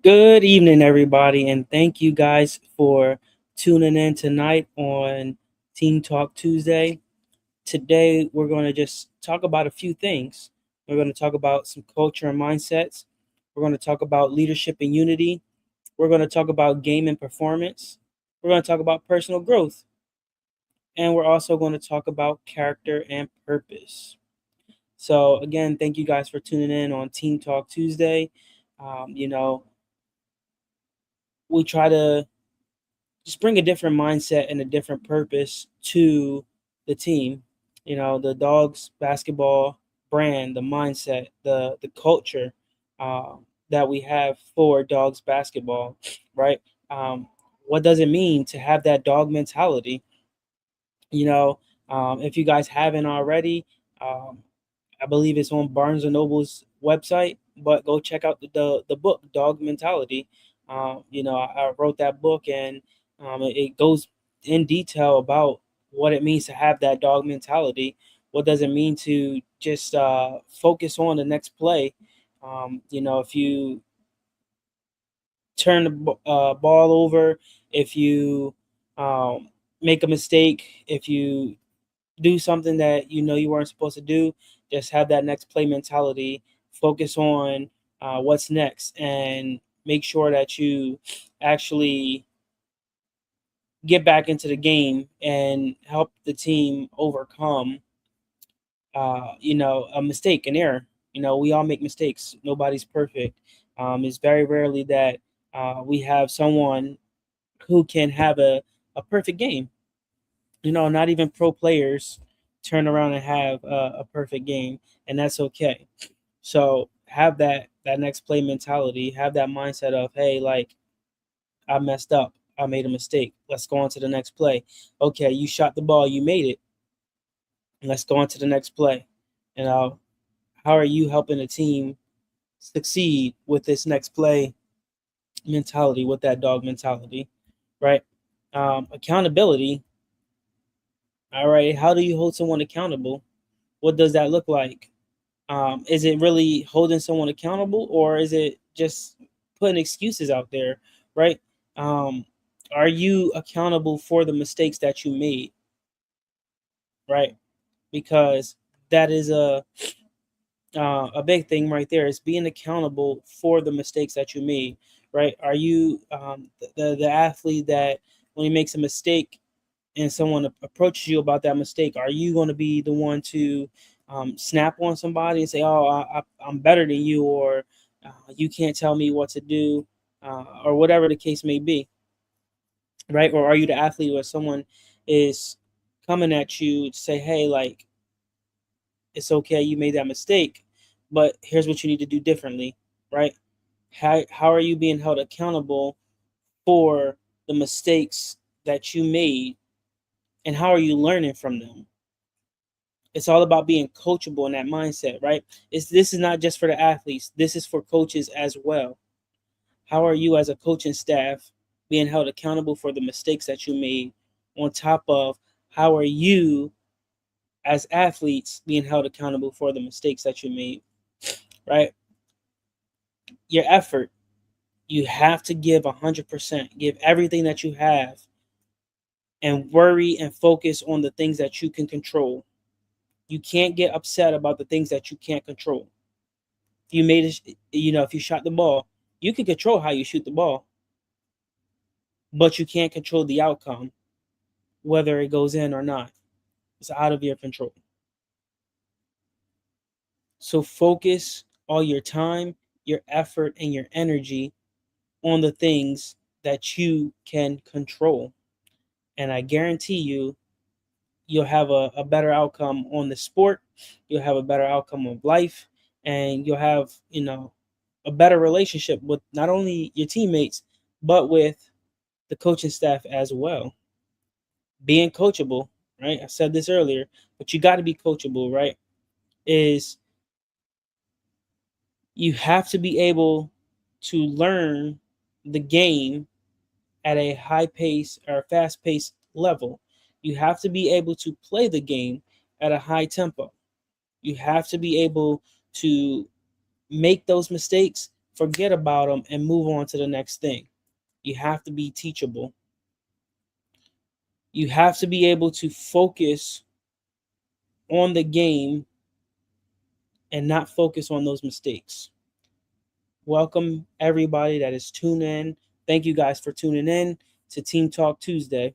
Good evening, everybody, and thank you guys for tuning in tonight on Team Talk Tuesday. Today, we're going to just talk about a few things. We're going to talk about some culture and mindsets. We're going to talk about leadership and unity. We're going to talk about game and performance. We're going to talk about personal growth. And we're also going to talk about character and purpose. So, again, thank you guys for tuning in on Team Talk Tuesday. Um, you know, we try to just bring a different mindset and a different purpose to the team. The dogs basketball brand, the mindset, the culture uh, that we have for dogs basketball, right? Um, what does it mean to have that dog mentality? You know, if you guys haven't already, um, I believe it's on Barnes and Noble's website, but go check out the book Dog Mentality. I wrote that book, and it goes in detail about what it means to have that dog mentality. What does it mean to just focus on the next play? If you turn the ball over, if you um, make a mistake, if you do something that you know you weren't supposed to do, just have that next play mentality. Focus on what's next, and make sure that you actually get back into the game and help the team overcome, a mistake, an error. We all make mistakes. Nobody's perfect. It's very rarely that we have someone who can have a perfect game. Not even pro players turn around and have a perfect game, and that's okay. So have that next play mentality. Have that mindset of, hey, like, I messed up. I made a mistake. Let's go on to the next play. Okay, you shot the ball. You made it. Let's go on to the next play. You know, how are you helping the team succeed with this next play mentality, with that dog mentality, right? Accountability. All right. How do you hold someone accountable? What does that look like? Is it really holding someone accountable, or is it just putting excuses out there, right? Um, are you accountable for the mistakes that you made, right? Because that is a big thing right there, is being accountable for the mistakes that you made, right? Are you the athlete that when he makes a mistake and someone approaches you about that mistake, are you going to be the one to snap on somebody and say, "Oh, I'm better than you," or "You can't tell me what to do," or whatever the case may be, right? Or are you the athlete where someone is coming at you to say, "Hey, like, it's okay, you made that mistake, but here's what you need to do differently," right? How are you being held accountable for the mistakes that you made, and how are you learning from them? It's all about being coachable in that mindset, right? This is not just for the athletes. This is for coaches as well. How are you as a coaching staff being held accountable for the mistakes that you made, on top of how are you as athletes being held accountable for the mistakes that you made, right? Your effort, you have to give 100%, give everything that you have, and worry and focus on the things that you can control. You can't get upset about the things that you can't control. If you made it, if you shot the ball, you can control how you shoot the ball, but you can't control the outcome, whether it goes in or not. It's out of your control. So focus all your time, your effort, and your energy on the things that you can control. And I guarantee you, you'll have a better outcome on the sport, you'll have a better outcome of life, and you'll have, a better relationship with not only your teammates, but with the coaching staff as well. Being coachable, right? I said this earlier, but you got to be coachable, right? Is you have to be able to learn the game at a high pace or fast paced level. You have to be able to play the game at a high tempo. You have to be able to make those mistakes, forget about them and move on to the next thing. You have to be teachable. You have to be able to focus on the game and not focus on those mistakes. Welcome everybody that is tuning in. Thank you guys for tuning in to Team Talk Tuesday.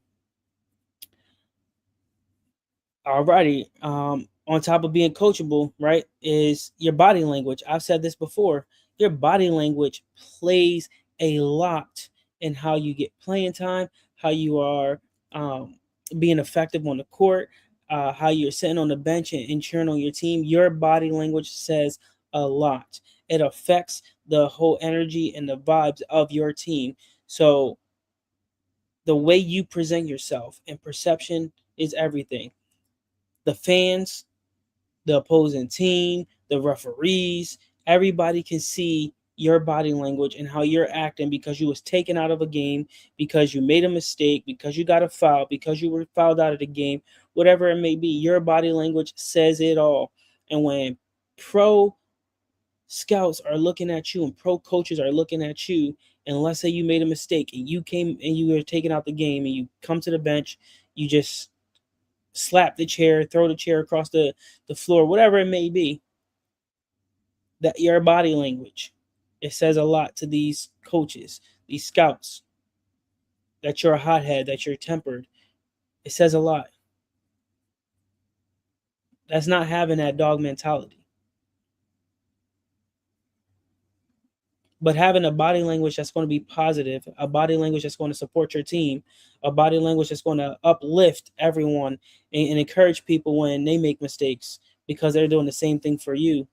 Alrighty. On top of being coachable, right, is your body language. I've said this before. Your body language plays a lot in how you get playing time, how you are being effective on the court, how you're sitting on the bench and cheering on your team. Your body language says a lot. It affects the whole energy and the vibes of your team. So the way you present yourself and perception is everything. The fans, the opposing team, the referees, everybody can see your body language and how you're acting because you was taken out of a game, because you made a mistake, because you got a foul, because you were fouled out of the game, whatever it may be. Your body language says it all. And when pro scouts are looking at you and pro coaches are looking at you, and let's say you made a mistake and you came and you were taken out the game and you come to the bench, you just slap the chair, throw the chair across the floor, whatever it may be, that your body language, it says a lot to these coaches, these scouts, that you're a hothead, that you're tempered. It says a lot. That's not having that dog mentality. But having a body language that's going to be positive, a body language that's going to support your team, a body language that's going to uplift everyone and encourage people when they make mistakes because they're doing the same thing for you.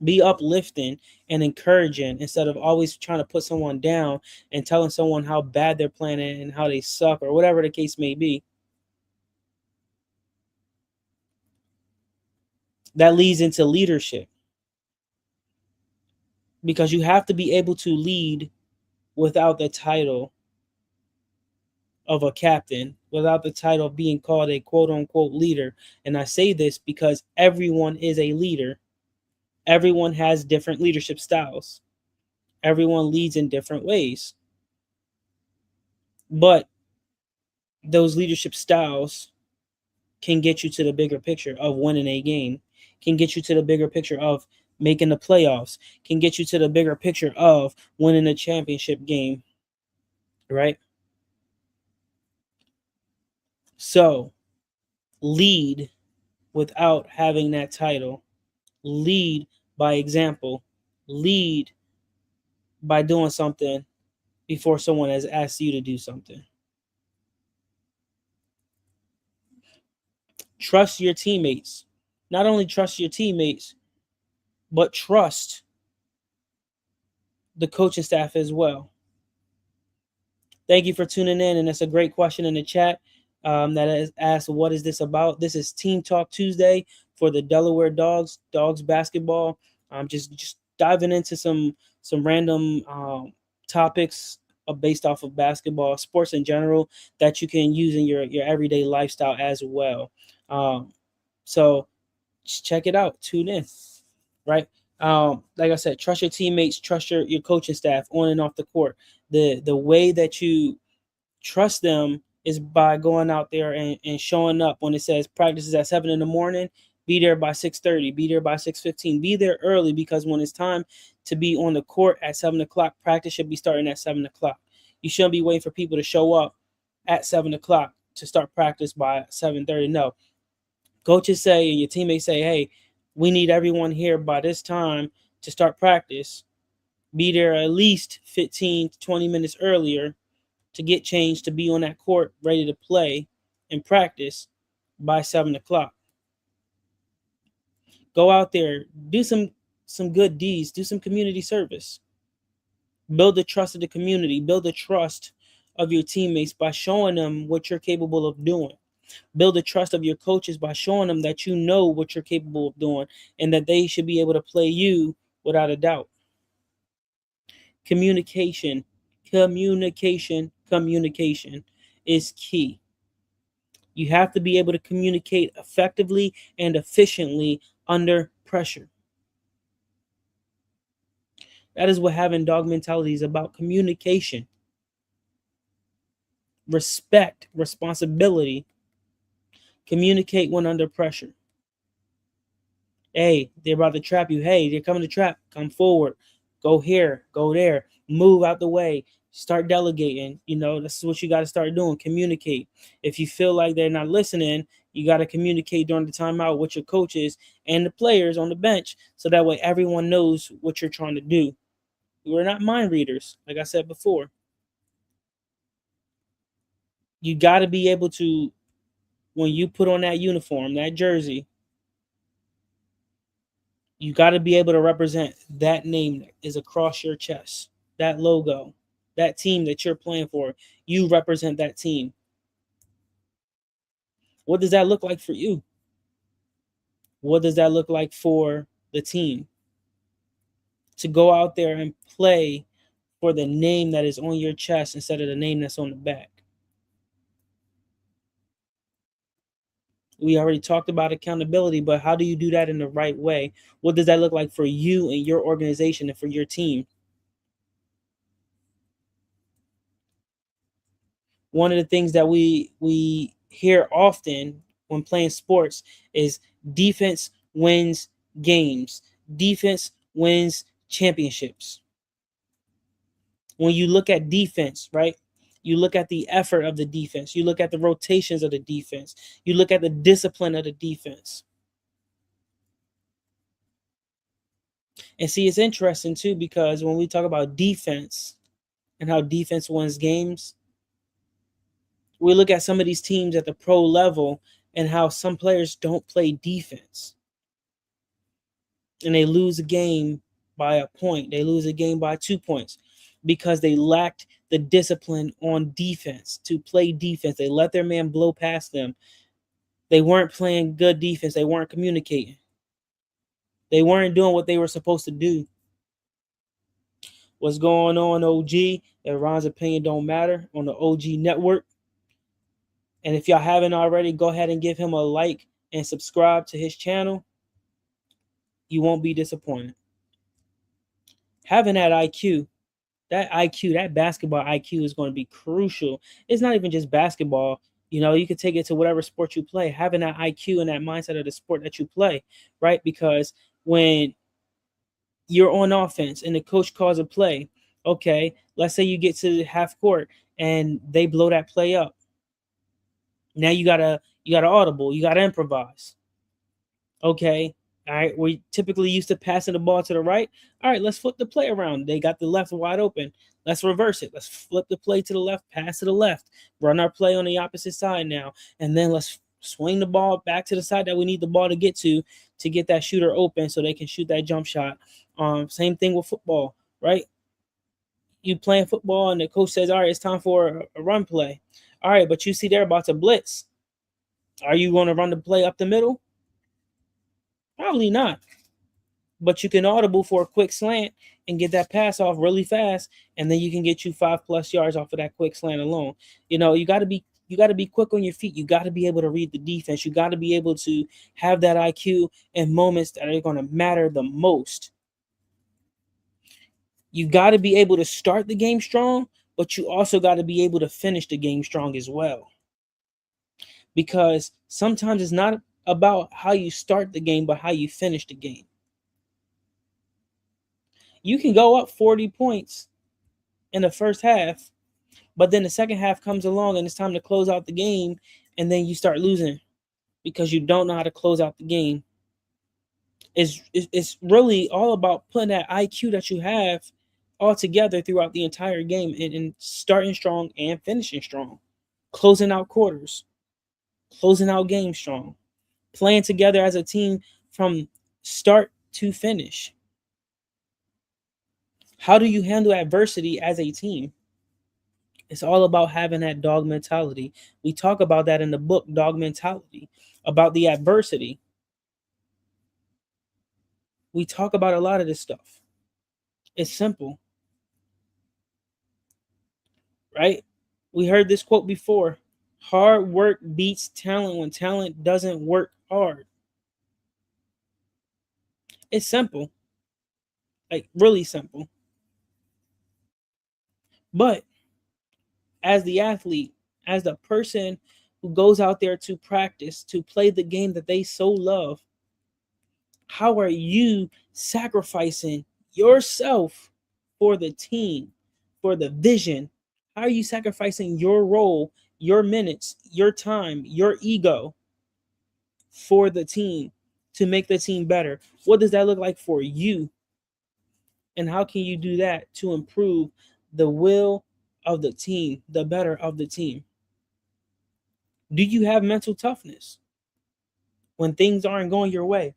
Be uplifting and encouraging instead of always trying to put someone down and telling someone how bad they're playing and how they suck or whatever the case may be. That leads into leadership because you have to be able to lead without the title of a captain, without the title of being called a quote unquote leader. And I say this because everyone is a leader. Everyone has different leadership styles. Everyone leads in different ways. But those leadership styles can get you to the bigger picture of winning a game, can get you to the bigger picture of making the playoffs, can get you to the bigger picture of winning a championship game, right? So lead without having that title. Lead by example. Lead by doing something before someone has asked you to do something. Trust your teammates. Not only trust your teammates, but trust the coaching staff as well. Thank you for tuning in, and that's a great question in the chat that is asked, what is this about? This is Team Talk Tuesday for the Delaware Dogs basketball. Just diving into some random topics based off of basketball, sports in general, that you can use in your everyday lifestyle as well. So just check it out. Tune in, right? Like I said, trust your teammates, trust your coaching staff on and off the court. The way that you trust them is by going out there and showing up when it says practice is at 7 in the morning. Be there by 6:30. Be there by 6:15. Be there early because when it's time to be on the court at 7 o'clock, practice should be starting at 7 o'clock. You shouldn't be waiting for people to show up at 7 o'clock to start practice by 7:30. No. Coaches say and your teammates say, hey, we need everyone here by this time to start practice. Be there at least 15 to 20 minutes earlier to get changed, to be on that court ready to play and practice by 7 o'clock. Go out there, do some good deeds, do some community service. Build the trust of the community, build the trust of your teammates by showing them what you're capable of doing. Build the trust of your coaches by showing them that you know what you're capable of doing and that they should be able to play you without a doubt. Communication is key. You have to be able to communicate effectively and efficiently under pressure. That is what having dog mentality is about: communication, respect, responsibility. Communicate when under pressure. Hey, they're about to trap you. Hey, they're coming to trap. Come forward. Go here. Go there. Move out the way. Start delegating. This is what you got to start doing. Communicate. If you feel like they're not listening, you got to communicate during the timeout with your coaches and the players on the bench, so that way everyone knows what you're trying to do. We're not mind readers, like I said before. You got to be able to, when you put on that uniform, that jersey, you got to be able to represent that name that is across your chest, that logo, that team that you're playing for. You represent that team. What does that look like for you? What does that look like for the team? To go out there and play for the name that is on your chest instead of the name that's on the back. We already talked about accountability, but how do you do that in the right way? What does that look like for you and your organization and for your team? One of the things that we hear often when playing sports is defense wins games. Defense wins championships. When you look at defense, right? You look at the effort of the defense. You look at the rotations of the defense. You look at the discipline of the defense. And see, it's interesting too, because when we talk about defense and how defense wins games, we look at some of these teams at the pro level and how some players don't play defense. And they lose a game by a point. They lose a game by 2 points because they lacked the discipline on defense to play defense. They let their man blow past them. They weren't playing good defense. They weren't communicating. They weren't doing what they were supposed to do. What's going on, OG? And Ron's opinion don't matter on the OG network. And if y'all haven't already, go ahead and give him a like and subscribe to his channel. You won't be disappointed. Having that IQ, that basketball IQ is going to be crucial. It's not even just basketball. You can take it to whatever sport you play. Having that IQ and that mindset of the sport that you play, right? Because when you're on offense and the coach calls a play, okay, let's say you get to the half court and they blow that play up. Now you gotta audible, you gotta improvise. Okay. All right. We're typically used to passing the ball to the right. All right, let's flip the play around. They got the left wide open. Let's reverse it. Let's flip the play to the left, pass to the left, run our play on the opposite side now. And then let's swing the ball back to the side that we need the ball to get that shooter open so they can shoot that jump shot. Same thing with football, right? You playing football and the coach says, all right, it's time for a run play. All right, but you see they're about to blitz. Are you going to run the play up the middle? Probably not. But you can audible for a quick slant and get that pass off really fast, and then you can get you 5+ yards off of that quick slant alone. You got to be quick on your feet. You got to be able to read the defense. You got to be able to have that IQ in moments that are going to matter the most. You got to be able to start the game strong, but you also got to be able to finish the game strong as well. Because sometimes it's not about how you start the game, but how you finish the game. You can go up 40 points in the first half, but then the second half comes along and it's time to close out the game, and then you start losing because you don't know how to close out the game. It's really all about putting that IQ that you have all together throughout the entire game and starting strong and finishing strong, closing out quarters, closing out games strong, playing together as a team from start to finish. How do you handle adversity as a team? It's all about having that dog mentality. We talk about that in the book, Dog Mentality, about the adversity. We talk about a lot of this stuff. It's simple, right? We heard this quote before: hard work beats talent when talent doesn't work hard. It's simple, like really simple. But as the athlete, as the person who goes out there to practice, to play the game that they so love, how are you sacrificing yourself for the team, for the vision? How are you sacrificing your role, your minutes, your time, your ego for the team to make the team better? What does that look like for you? And how can you do that to improve the will of the team, the better of the team? Do you have mental toughness when things aren't going your way?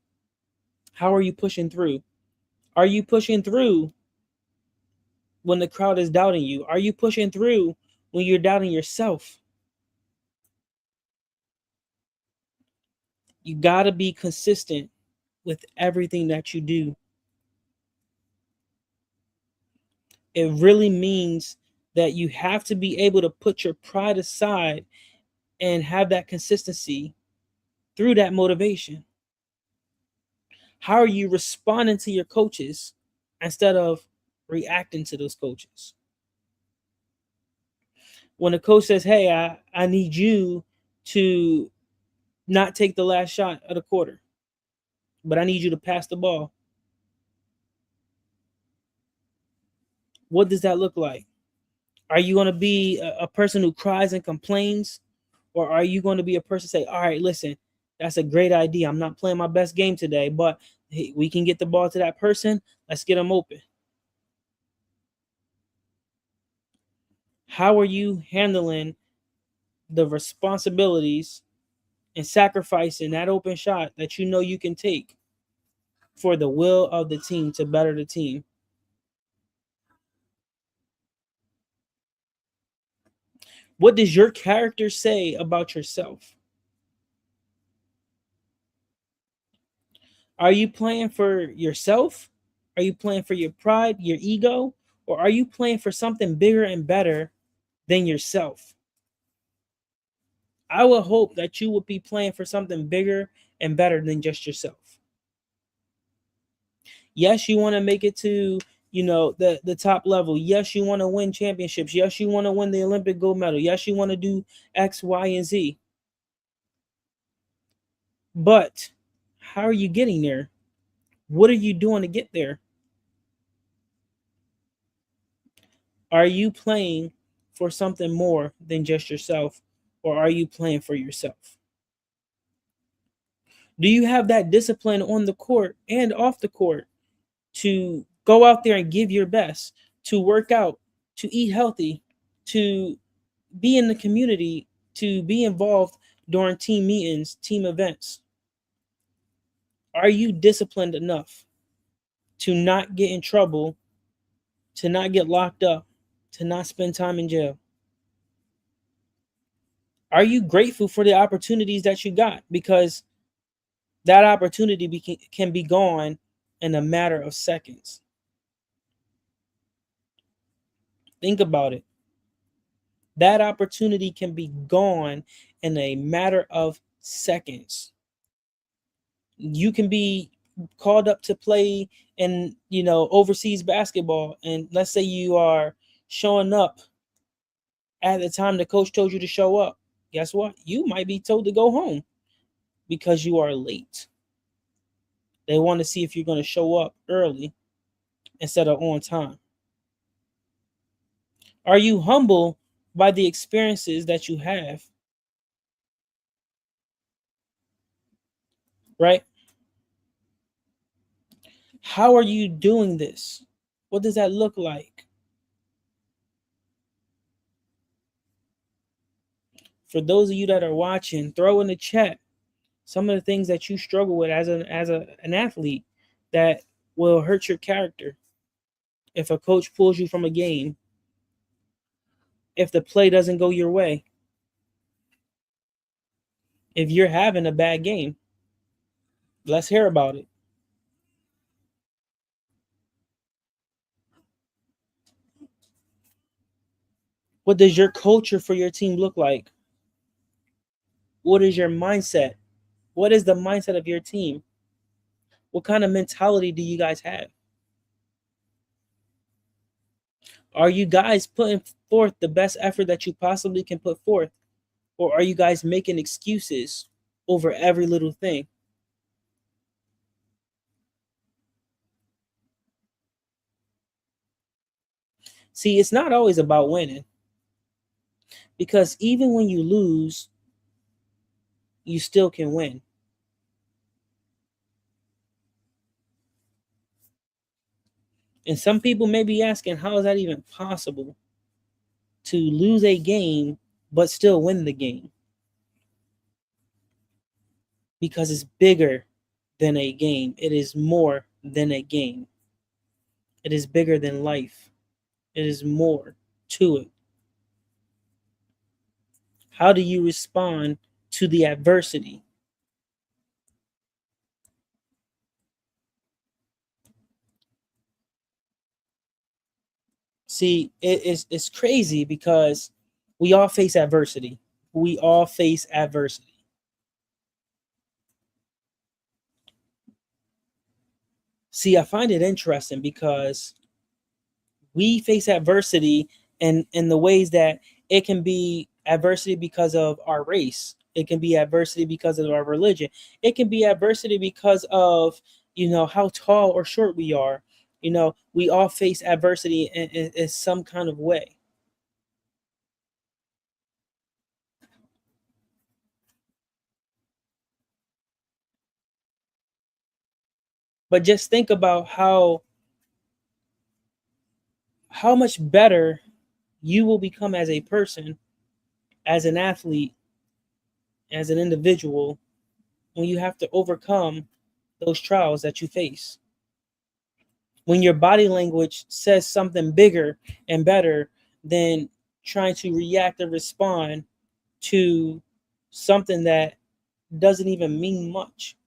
How are you pushing through? Are you pushing through when the crowd is doubting you? Are you pushing through when you're doubting yourself? You got to be consistent with everything that you do. It really means that you have to be able to put your pride aside and have that consistency through that motivation. How are you responding to your coaches instead of reacting to those coaches? When a coach says, "Hey, I need you to not take the last shot of the quarter, but I need you to pass the ball." What does that look like? Are you going to be a person who cries and complains? Or are you going to be a person say, "All right, listen, that's a great idea. I'm not playing my best game today, but hey, we can get the ball to that person. Let's get them open." How are you handling the responsibilities and sacrificing that open shot that you know you can take for the will of the team to better the team? What does your character say about yourself? Are you playing for yourself? Are you playing for your pride, your ego? Or are you playing for something bigger and better than yourself? I would hope that you would be playing for something bigger and better than just yourself. Yes, you want to make it to, the top level. Yes, you want to win championships. Yes, you want to win the Olympic gold medal. Yes, you want to do X, Y, and Z. But how are you getting there? What are you doing to get there? Are you playing for something more than just yourself, or are you playing for yourself? Do you have that discipline on the court and off the court to go out there and give your best, to work out, to eat healthy, to be in the community, to be involved during team meetings, team events? Are you disciplined enough to not get in trouble, to not get locked up, to not spend time in jail? Are you grateful for the opportunities that you got? Because that opportunity can be gone in a matter of seconds. Think about it. That opportunity can be gone in a matter of seconds. You can be called up to play in, overseas basketball, and let's say you are showing up at the time the coach told you to show up. Guess what? You might be told to go home because you are late. They want to see if you're going to show up early instead of on time. Are you humble by the experiences that you have? Right? How are you doing this? What does that look like? For those of you that are watching, throw in the chat some of the things that you struggle with as an athlete that will hurt your character. If a coach pulls you from a game, if the play doesn't go your way, if you're having a bad game, let's hear about it. What does your culture for your team look like? What is your mindset? What is the mindset of your team? What kind of mentality do you guys have? Are you guys putting forth the best effort that you possibly can put forth? Or are you guys making excuses over every little thing? See, it's not always about winning, because even when you lose, you still can win. And some people may be asking, how is that even possible to lose a game but still win the game? Because it's bigger than a game, it is more than a game, it is bigger than life, it is more to it. How do you respond to the adversity? See, it's crazy because we all face adversity. We all face adversity. See, I find it interesting because we face adversity in the ways that it can be adversity because of our race. It can be adversity because of our religion. It can be adversity because of, how tall or short we are. We all face adversity in some kind of way. But just think about how much better you will become as a person, as an athlete, as an individual, when you have to overcome those trials that you face. When your body language says something bigger and better than trying to react or respond to something that doesn't even mean much.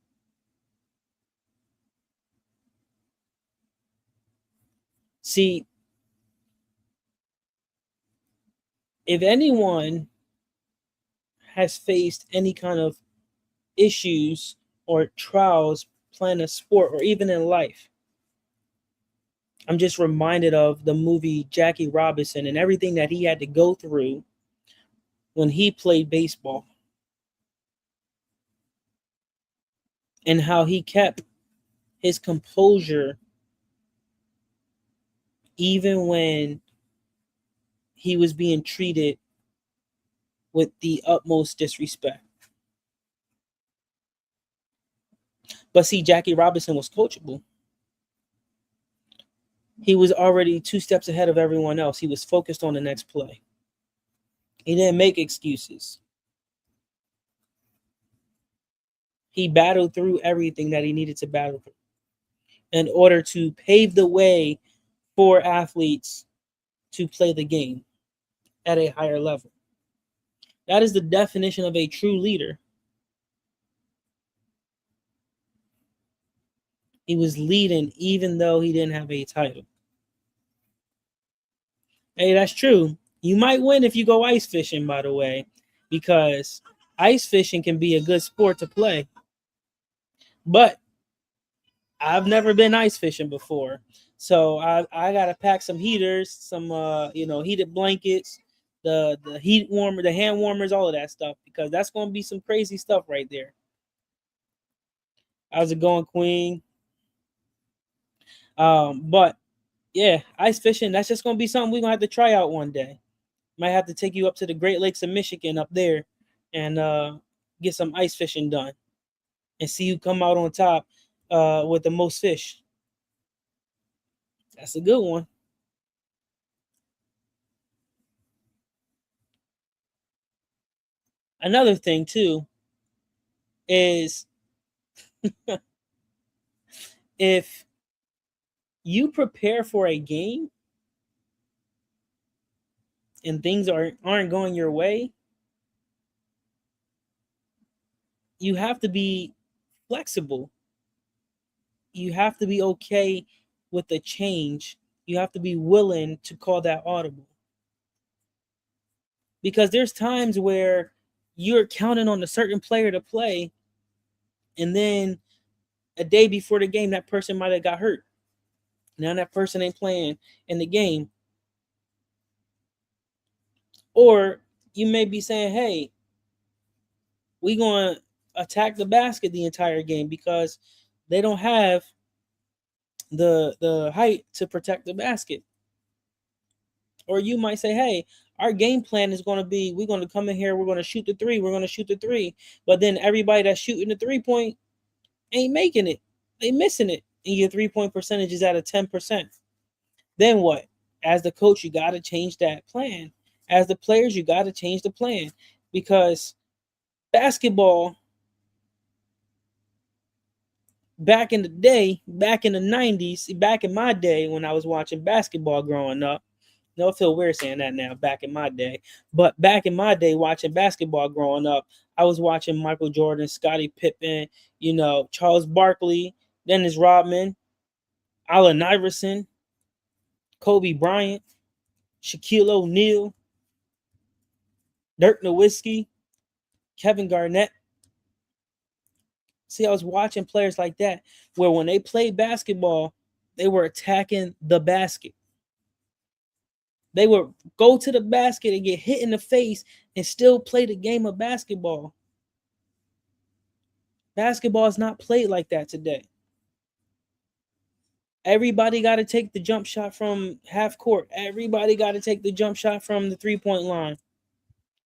See, if anyone has faced any kind of issues or trials playing a sport or even in life, I'm just reminded of the movie Jackie Robinson and everything that he had to go through when he played baseball, and how he kept his composure even when he was being treated with the utmost disrespect. But see, Jackie Robinson was coachable. He was already two steps ahead of everyone else. He was focused on the next play. He didn't make excuses. He battled through everything that he needed to battle through in order to pave the way for athletes to play the game at a higher level. That is the definition of a true leader. He was leading even though he didn't have a title. Hey, that's true. You might win if you go ice fishing, by the way, because ice fishing can be a good sport to play. But I've never been ice fishing before. So I gotta pack some heaters, some heated blankets, the heat warmer, the hand warmers, all of that stuff, because that's gonna be some crazy stuff right there. How's it going, Queen? But yeah, ice fishing, that's just gonna be something we're gonna have to try out one day. Might have to take you up to the Great Lakes of Michigan up there and get some ice fishing done and see you come out on top with the most fish. That's a good one. Another thing too is if you prepare for a game and things aren't going your way, you have to be flexible. You have to be okay with the change. You have to be willing to call that audible. Because there's times where you're counting on a certain player to play, and then A day before the game, that person might have got hurt. Now that person ain't playing in the game. Or you may be saying, hey, we going to attack the basket the entire game because they don't have the height to protect the basket. Or you might say, hey, our game plan is going to be, we're going to come in here, we're going to shoot the three, we're going to shoot the three. But then everybody that's shooting the 3-point ain't making it. They missing it. And your 3-point percentage is at a 10%. Then what? As the coach, you got to change that plan. As the players, you got to change the plan. Because basketball, back in the day, back in the 90s, back in my day when I was watching basketball growing up, no, I feel weird saying that now, back in my day. But back in my day, watching basketball growing up, I was watching Michael Jordan, Scottie Pippen, Charles Barkley, Dennis Rodman, Allen Iverson, Kobe Bryant, Shaquille O'Neal, Dirk Nowitzki, Kevin Garnett. See, I was watching players like that where when they played basketball, they were attacking the basket. They would go to the basket and get hit in the face and still play the game of basketball. Basketball is not played like that today. Everybody got to take the jump shot from half court. Everybody got to take the jump shot from the 3-point line.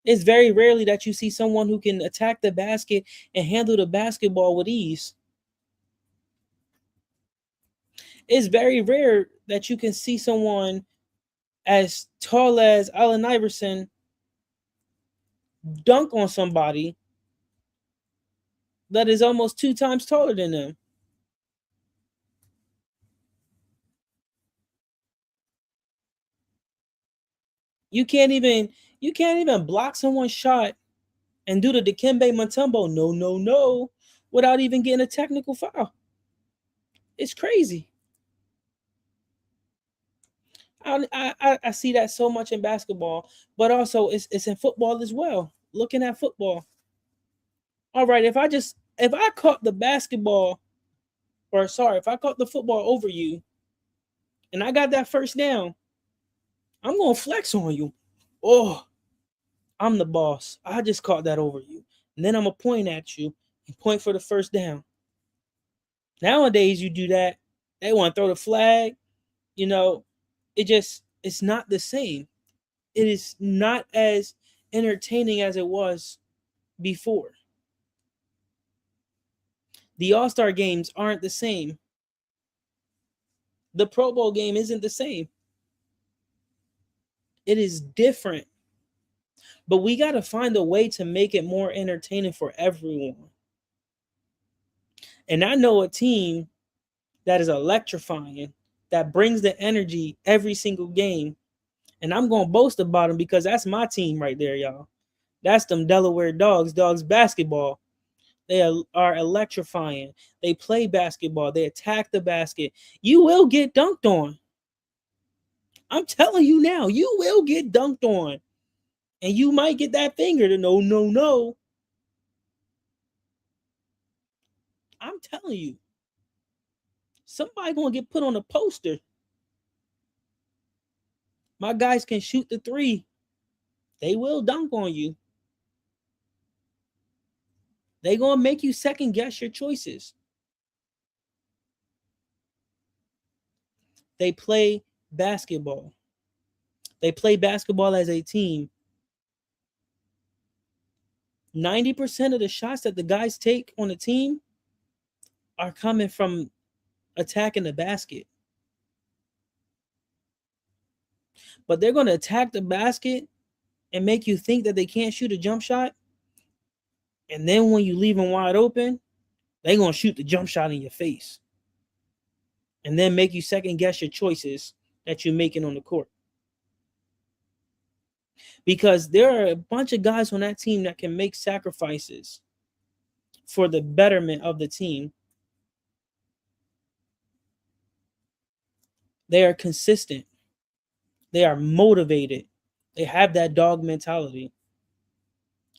It's very rarely that you see someone who can attack the basket and handle the basketball with ease. It's very rare that you can see someone as tall as Allen Iverson dunk on somebody that is almost 2 times taller than them. You can't even block someone's shot and do the Dikembe Mutombo no without even getting a technical foul. It's crazy. I see that so much in basketball, but also it's in football as well. Looking at football. All right, if I caught the basketball, if I caught the football over you and I got that first down, I'm gonna flex on you. Oh, I'm the boss. I just caught that over you. And then I'm gonna point at you and point for the first down. Nowadays, you do that, they want to throw the flag. It's not the same. It is not as entertaining as it was before. The All-Star games aren't the same. The Pro Bowl game isn't the same. It is different. But we got to find a way to make it more entertaining for everyone. And I know a team that is electrifying, that brings the energy every single game. And I'm going to boast about them because that's my team right there, y'all. That's them Delaware Dogs basketball. They are electrifying. They play basketball. They attack the basket. You will get dunked on. I'm telling you now, you will get dunked on. And you might get that finger to no. I'm telling you. Somebody going to get put on a poster. My guys can shoot the 3. They will dunk on you. They going to make you second guess your choices. They play basketball. They play basketball as a team. 90% of the shots that the guys take on the team are coming from attacking the basket. But they're going to attack the basket and make you think that they can't shoot a jump shot. And then when you leave them wide open, they're going to shoot the jump shot in your face. And then make you second guess your choices that you're making on the court. Because there are a bunch of guys on that team that can make sacrifices for the betterment of the team. They are consistent. They are motivated. They have that dog mentality.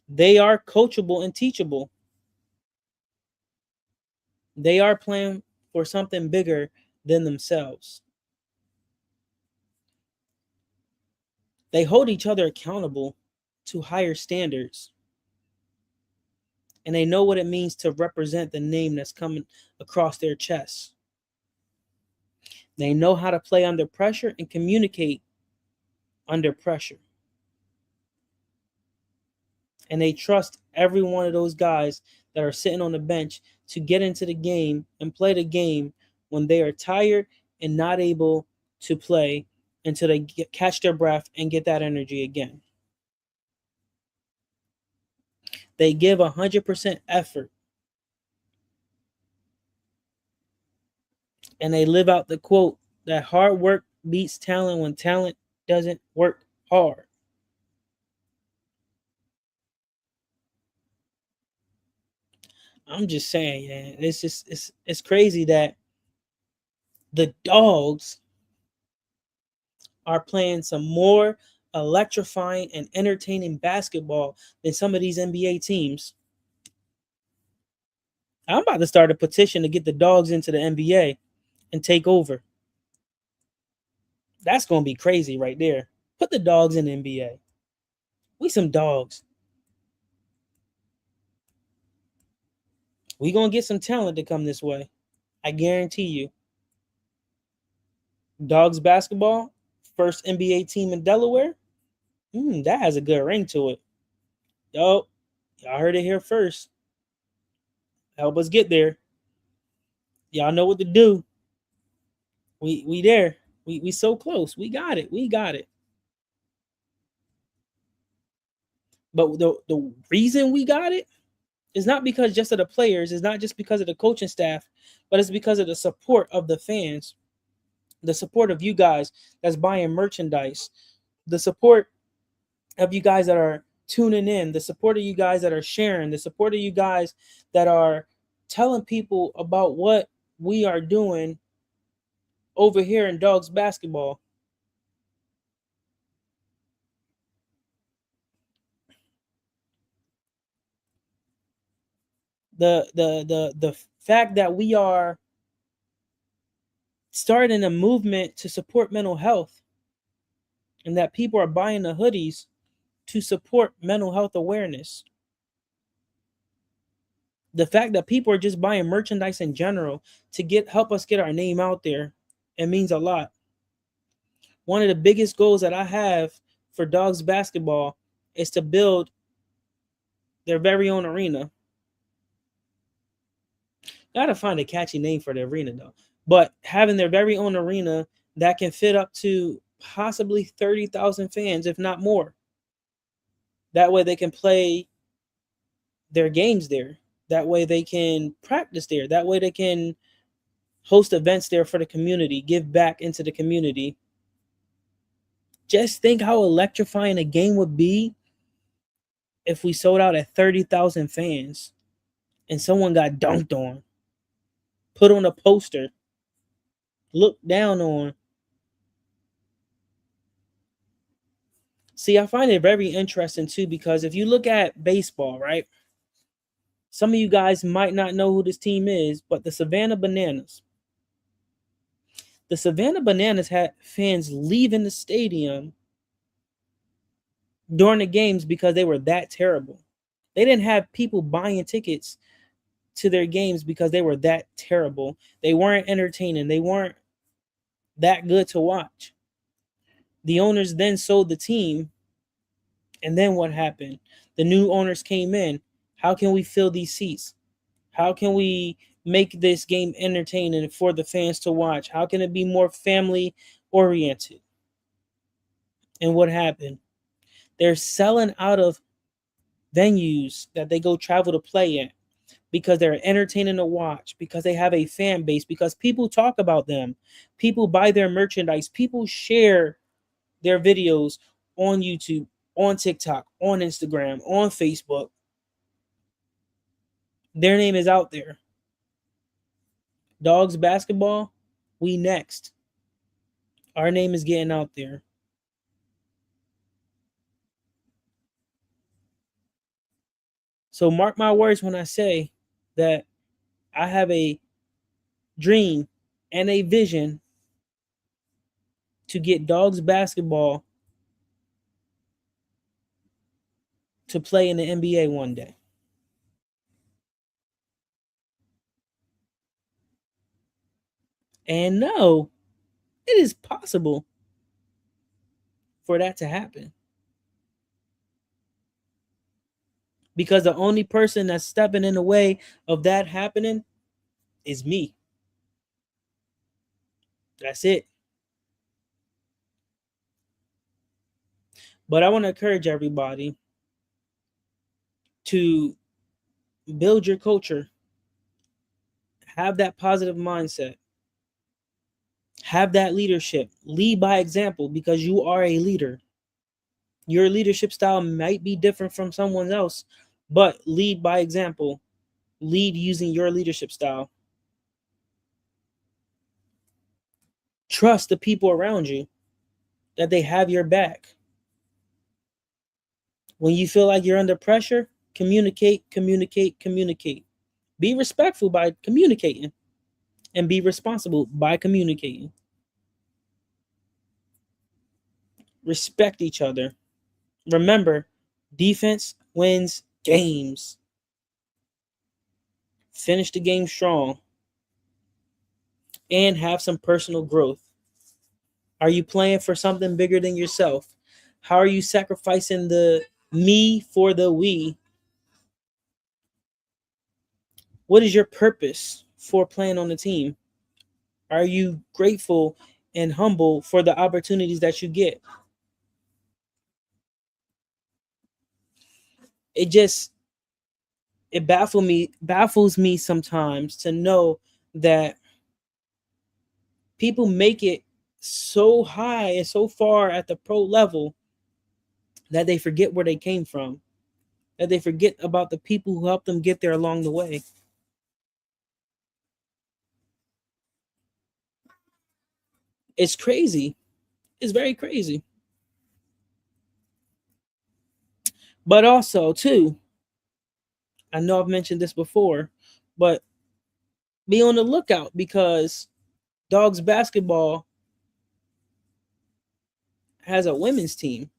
They are coachable and teachable. They are playing for something bigger than themselves. They hold each other accountable to higher standards, and they know what it means to represent the name that's coming across their chest. They know how to play under pressure and communicate under pressure. And they trust every one of those guys that are sitting on the bench to get into the game and play the game when they are tired and not able to play until they catch their breath and get that energy again. They give 100% effort, and they live out the quote that hard work beats talent when talent doesn't work hard. I'm just saying, man, it's crazy that the dogs are playing some more electrifying and entertaining basketball than some of these NBA teams. I'm about to start a petition to get the dogs into the NBA and take over. That's going to be crazy right there. Put the dogs in the NBA. We some dogs. We going to get some talent to come this way. I guarantee you. Dogs basketball, first NBA team in Delaware. That has a good ring to it. Yo, y'all heard it here first. Help us get there. Y'all know what to do. We there. We so close. We got it. We got it. But the reason we got it is not because just of the players, it's not just because of the coaching staff, but it's because of the support of the fans, the support of you guys that's buying merchandise, the support of you guys that are tuning in, the support of you guys that are sharing, the support of you guys that are telling people about what we are doing over here in Dogs basketball. The fact that we are starting a movement to support mental health and that people are buying the hoodies to support mental health awareness. The fact that people are just buying merchandise in general to help us get our name out there, it means a lot. One of the biggest goals that I have for Dogs basketball is to build their very own arena. Gotta find a catchy name for the arena though. But having their very own arena that can fit up to possibly 30,000 fans, if not more. That way they can play their games there. That way they can practice there. That way they can host events there for the community, give back into the community. Just think how electrifying a game would be if we sold out at 30,000 fans and someone got dunked on, put on a poster, looked down on. See, I find it very interesting too because if you look at baseball, right? Some of you guys might not know who this team is, but the Savannah Bananas. The Savannah Bananas had fans leaving the stadium during the games because they were that terrible. They didn't have people buying tickets to their games because they were that terrible. They weren't entertaining. They weren't that good to watch. The owners then sold the team. And then what happened? The new owners came in. How can we fill these seats? How can we make this game entertaining for the fans to watch? How can it be more family oriented? And what happened? They're selling out of venues that they go travel to play in because they're entertaining to watch, because they have a fan base, because people talk about them, people buy their merchandise, people share their videos on YouTube, on TikTok, on Instagram, on Facebook. Their name is out there. Dogs basketball, we next. Our name is getting out there. So mark my words when I say that I have a dream and a vision to get Dogs basketball to play in the NBA one day. And no, it is possible for that to happen. Because the only person that's stepping in the way of that happening is me. That's it. But I want to encourage everybody to build your culture, have that positive mindset, have that leadership, lead by example because you are a leader. Your leadership style might be different from someone else, but lead by example, lead using your leadership style. Trust the people around you that they have your back. When you feel like you're under pressure, communicate, communicate, communicate. Be respectful by communicating and be responsible by communicating. Respect each other. Remember, defense wins games. Finish the game strong and have some personal growth. Are you playing for something bigger than yourself? How are you sacrificing the me for the we? What is your purpose for playing on the team? Are you grateful and humble for the opportunities that you get? It just it baffles me sometimes to know that people make it so high and so far at the pro level that they forget where they came from, that they forget about the people who helped them get there along the way. It's crazy. It's very crazy. But also, too, I know I've mentioned this before, but be on the lookout because Dogs basketball has a women's team.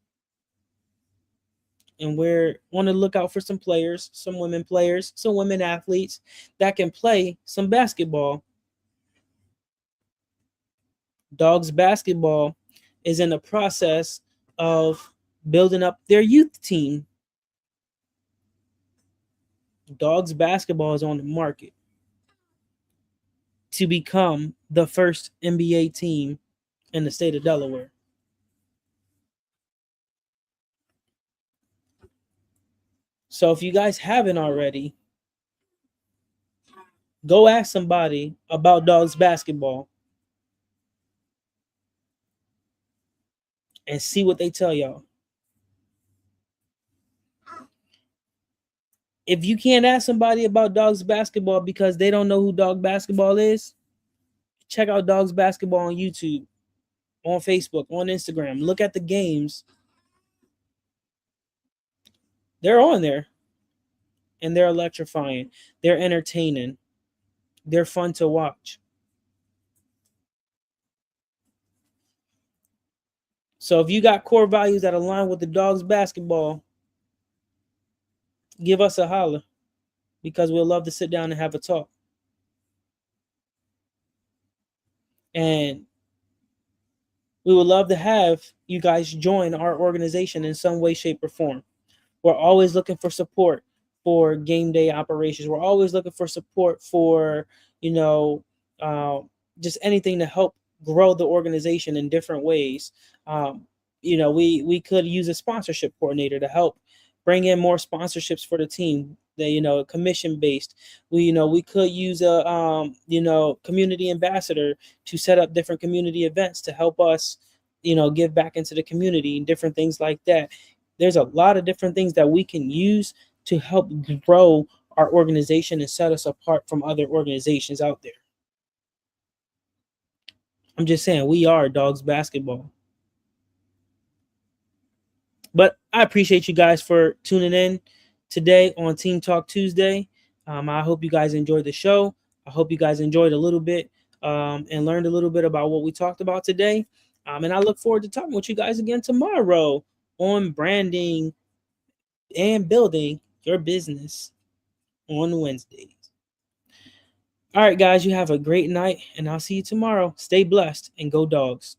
And we're on the lookout for some players, some women athletes that can play some basketball. Dogs basketball is in the process of building up their youth team. Dogs basketball is on the market to become the first NBA team in the state of Delaware. So if you guys haven't already, go ask somebody about Dogs basketball and see what they tell y'all. If you can't ask somebody about Dogs basketball because they don't know who Dog basketball is, check out Dogs basketball on YouTube, on Facebook, on Instagram. Look at the games. They're on there and they're electrifying. They're entertaining. They're fun to watch. So if you got core values that align with the Dogs basketball, give us a holler because we'll love to sit down and have a talk. And we would love to have you guys join our organization in some way, shape, or form. We're always looking for support for game day operations. We're always looking for support for, you know, uh, just anything to help grow the organization in different ways. We could use a sponsorship coordinator to help bring in more sponsorships for the team. Commission based. We could use a community ambassador to set up different community events to help us, give back into the community and different things like that. There's a lot of different things that we can use to help grow our organization and set us apart from other organizations out there. I'm just saying, we are Dogs basketball. But I appreciate you guys for tuning in today on Team Talk Tuesday. I hope you guys enjoyed the show. I hope you guys enjoyed a little bit and learned a little bit about what we talked about today. And I look forward to talking with you guys again tomorrow on branding and building your business on Wednesdays. All right, guys, you have a great night, and I'll see you tomorrow. Stay blessed and go dogs.